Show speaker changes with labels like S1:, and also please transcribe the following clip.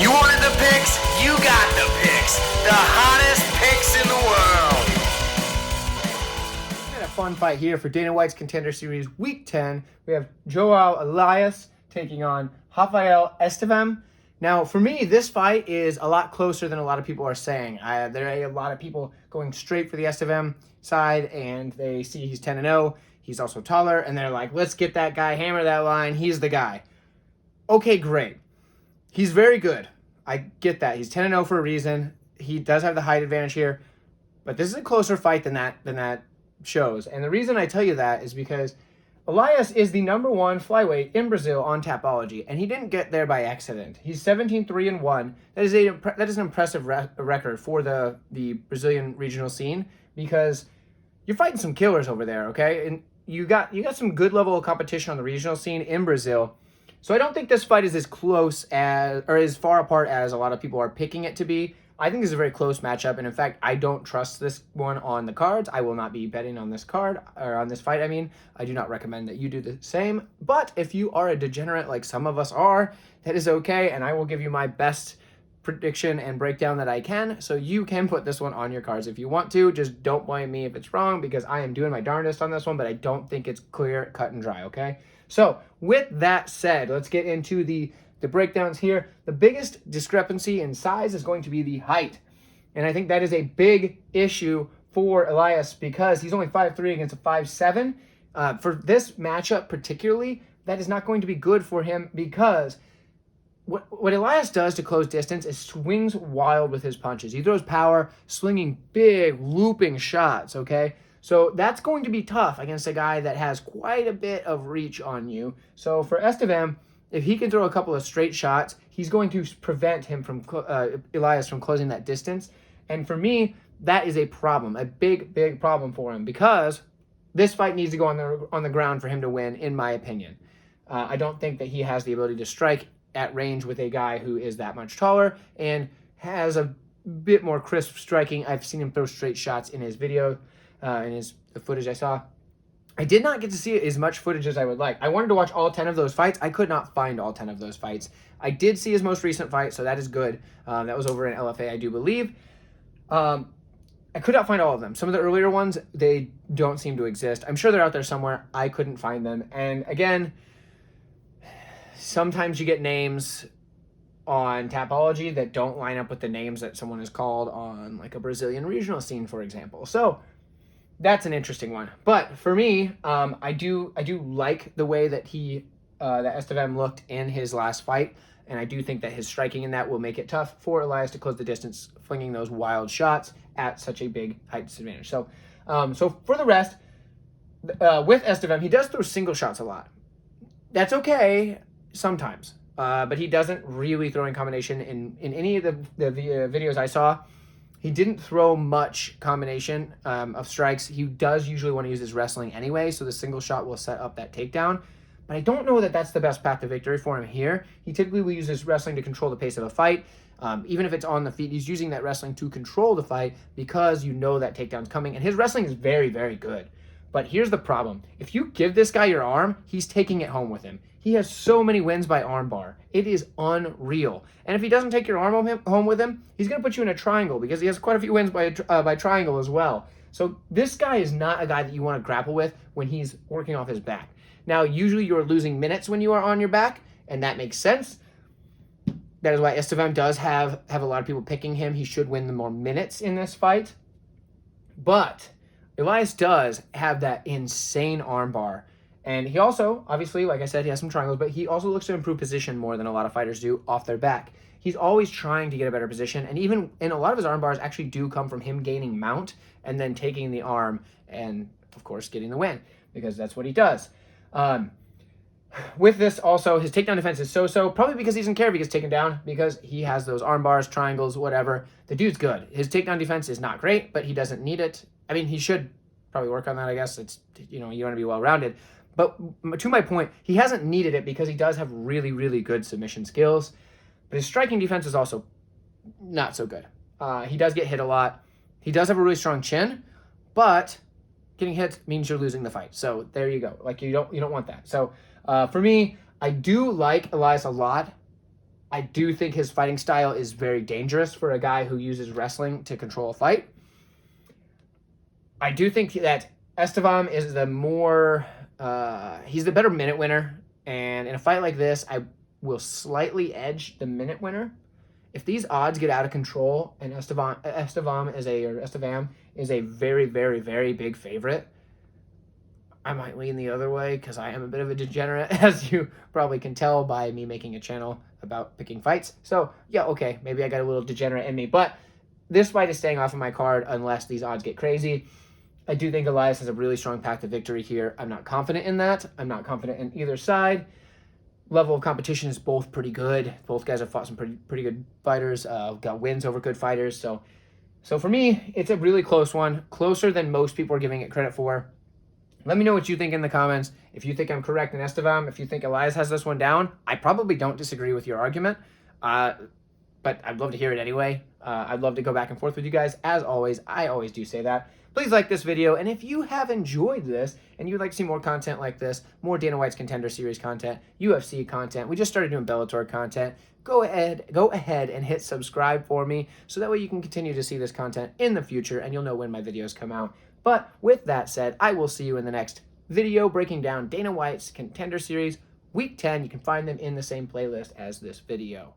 S1: You wanted the picks? You got the picks. The hottest picks in the world.
S2: We had a fun fight here for Dana White's Contender Series Week 10. We have João Elias taking on Rafael Estevam. Now, for me, this fight is a lot closer than a lot of people are saying. There are a lot of people going straight for the Estevam side, and they see he's 10-0. He's also taller, and they're like, let's get that guy, hammer that line. He's the guy. Okay, great. He's very good. I get that. He's 10-0 for a reason. He does have the height advantage here, but this is a closer fight than that shows. And the reason I tell you that is because Elias is the #1 flyweight in Brazil on Tapology, and he didn't get there by accident. He's 17-3-1. That is an impressive record for the Brazilian regional scene, because you're fighting some killers over there, okay? And you got some good level of competition on the regional scene in Brazil. So I don't think this fight is as close as, or as far apart as a lot of people are picking it to be. I think it's a very close matchup, and in fact, I don't trust this one on the cards. I will not be betting on this card, or on this fight, I mean. I do not recommend that you do the same, but if you are a degenerate like some of us are, that is okay, and I will give you my best prediction and breakdown that I can, so you can put this one on your cards if you want to. Just don't blame me if it's wrong, because I am doing my darndest on this one, but I don't think it's clear, cut, and dry, okay? So, with that said, let's get into the breakdowns here. The biggest discrepancy in size is going to be the height. And I think that is a big issue for Elias, because he's only 5'3" against a 5'7". For this matchup particularly, that is not going to be good for him, because what Elias does to close distance is swings wild with his punches. He throws power, slinging big, looping shots, okay? So that's going to be tough against a guy that has quite a bit of reach on you. So for Estevam, if he can throw a couple of straight shots, he's going to prevent him from Elias from closing that distance. And for me, that is a problem, a big, big problem for him, because this fight needs to go on the ground for him to win, in my opinion. I don't think that he has the ability to strike at range with a guy who is that much taller and has a bit more crisp striking. I've seen him throw straight shots in his video, in the footage I saw. I did not get to see as much footage as I would like. I wanted to watch all 10 of those fights. I could not find all 10 of those fights. I did see his most recent fight, so that is good. That was over in LFA, I do believe. I could not find all of them. Some of the earlier ones, they don't seem to exist. I'm sure they're out there somewhere. I couldn't find them. And again, sometimes you get names on Tapology that don't line up with the names that someone is called on, like, a Brazilian regional scene, for example. So that's an interesting one. But for me, I do like the way that that Estevam looked in his last fight, and I do think that his striking in that will make it tough for Elias to close the distance, flinging those wild shots at such a big height disadvantage. So, so for the rest, with Estevam, he does throw single shots a lot. That's okay sometimes, but he doesn't really throw in combination in any of the videos I saw. He didn't throw much combination of strikes. He does usually want to use his wrestling anyway, so the single shot will set up that takedown. But I don't know that that's the best path to victory for him here. He typically will use his wrestling to control the pace of a fight. Even if it's on the feet, he's using that wrestling to control the fight, because you know that takedown's coming. And his wrestling is very, very good. But here's the problem. If you give this guy your arm, he's taking it home with him. He has so many wins by armbar. It is unreal. And if he doesn't take your arm home with him, he's going to put you in a triangle, because he has quite a few wins by triangle as well. So this guy is not a guy that you want to grapple with when he's working off his back. Now, usually you're losing minutes when you are on your back, and that makes sense. That is why Estevam does have a lot of people picking him. He should win the more minutes in this fight. But Elias does have that insane armbar. And he also, obviously, like I said, he has some triangles, but he also looks to improve position more than a lot of fighters do off their back. He's always trying to get a better position, and even in a lot of his arm bars actually do come from him gaining mount and then taking the arm and, of course, getting the win, because that's what he does. With this also, his takedown defense is so-so, probably because he doesn't care if he gets taken down, because he has those arm bars, triangles, whatever. The dude's good. His takedown defense is not great, but he doesn't need it. I mean, he should probably work on that, I guess. It's, you want to be well-rounded. But to my point, he hasn't needed it because he does have really, really good submission skills. But his striking defense is also not so good. He does get hit a lot. He does have a really strong chin, but getting hit means you're losing the fight. So there you go. Like, you don't want that. So for me, I do like Elias a lot I do think his fighting style is very dangerous for a guy who uses wrestling to control a fight. I do think that Estevam is the more, he's the better minute winner. And in a fight like this, I will slightly edge the minute winner. If these odds get out of control and Estevam is a very, very, very big favorite, I might lean the other way because I am a bit of a degenerate, as you probably can tell by me making a channel about picking fights. So, yeah, okay, maybe I got a little degenerate in me. But this fight is staying off of my card unless these odds get crazy. I do think Elias has a really strong path to victory here. I'm not confident in that. I'm not confident in either side. Level of competition is both pretty good. Both guys have fought some pretty good fighters, got wins over good fighters. So for me, it's a really close one, closer than most people are giving it credit for. Let me know what you think in the comments. If you think I'm correct in Estevam, if you think Elias has this one down, I probably don't disagree with your argument, but I'd love to hear it anyway. I'd love to go back and forth with you guys. As always, I always do say that. Please like this video, and if you have enjoyed this and you'd like to see more content like this, more Dana White's Contender Series content, UFC content, we just started doing Bellator content, go ahead and hit subscribe for me so that way you can continue to see this content in the future and you'll know when my videos come out. But with that said, I will see you in the next video breaking down Dana White's Contender Series Week 10. You can find them in the same playlist as this video.